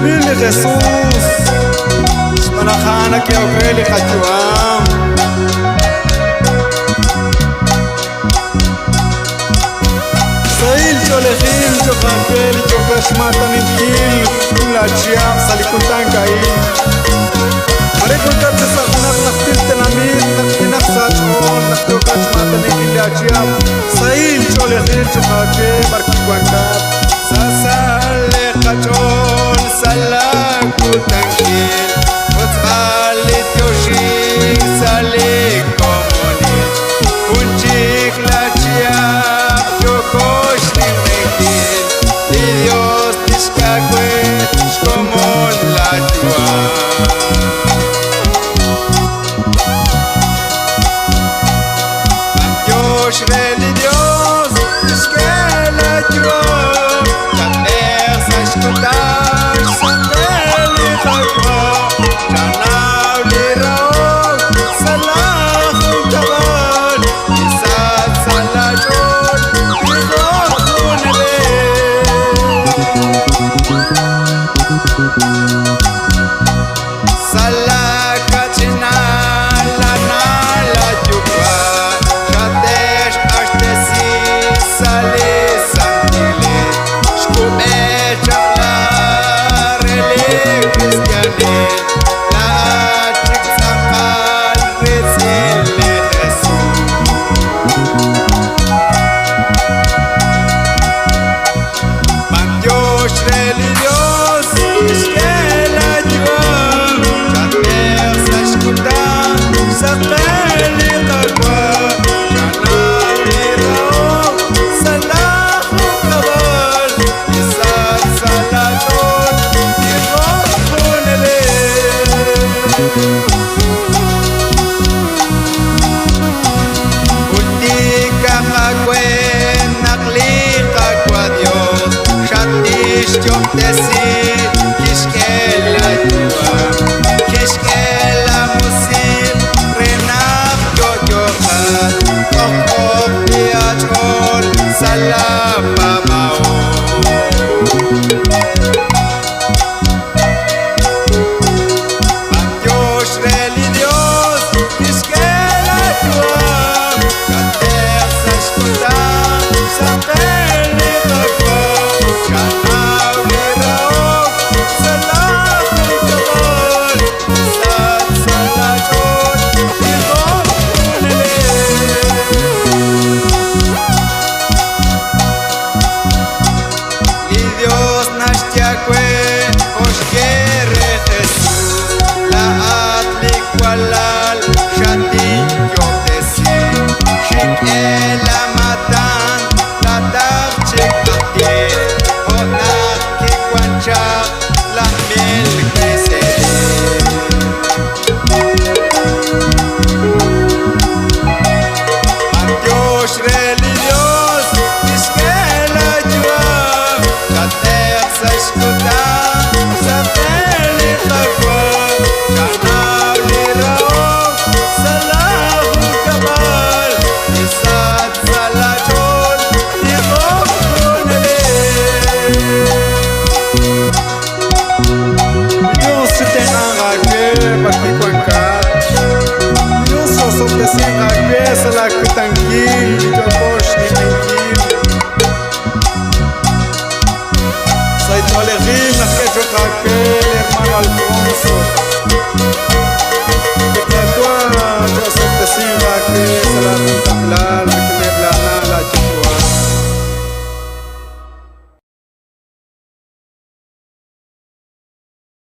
Billy Jesús, Manajana que ofrele Hachuam. Sail Cholehil, Chokapel, Chokashmatan in Kil, Lachiam, Salikutan Kail. Marikuntat sa Saknak Naktil Tenamit, Nakinak Sachon, Naktukashmatan in Kil Lachiam. Sail Cholehil, Chokapel, Barkikwankat. Sasale Kachon, Salakutan Kil. Otsalit Yoshik, Salik Komoni. Unchik Lachiam, Chokosh Nimekil. Y Dios Tishkakwe, como la tua. Dios Dios, Tishke la tua. La terre s'escutar, s'entele chakwa. Chanau lirao, salah utaval. Isat salajot, irohunele. Salakachina la nala yuka, shadesh ashtesi sale santile, shkume chaklar ele kristiane, la chiksakal rezile Jesus. Dios religioso, que la tua, la terre s'escutar, s'appelle Takwa, Chanau lirao, salah ukabal, Isat salachot, irohunele. Utika kakwe, naklika kwa Dios, Shatish Yom Tesil, Kishkela Tua, Kishkela Musil, Renach Yoyohat, Kokok Piachol, Salam Mamao. Dios religios, Kishkela Tua, la terre s'escutar, s'appelle Takwa, Chanau lirao, salah utaval, Isat salachot, irohunele. Y Dios Nashtiakwe, Oshkere Jesús, la atlik walal, Shatin Yom Tesil, Shik el amatan, la darchik atir, Onak kikwanchak, la mil kesed. Dios religios, Kishkela Tua, la terre s'escutar, s'appelle Takwa, Chanau lirao, salah ukabal, Isat salachot, irohunele. Dios se te enragé, Bakikwankat. Dios se te enragé, Salakutan Kil, Chokosh Nimekil. Soy Cholehil, Nakecho Kakel, hermano Alfonso. Que para toi, Dios se te enragé,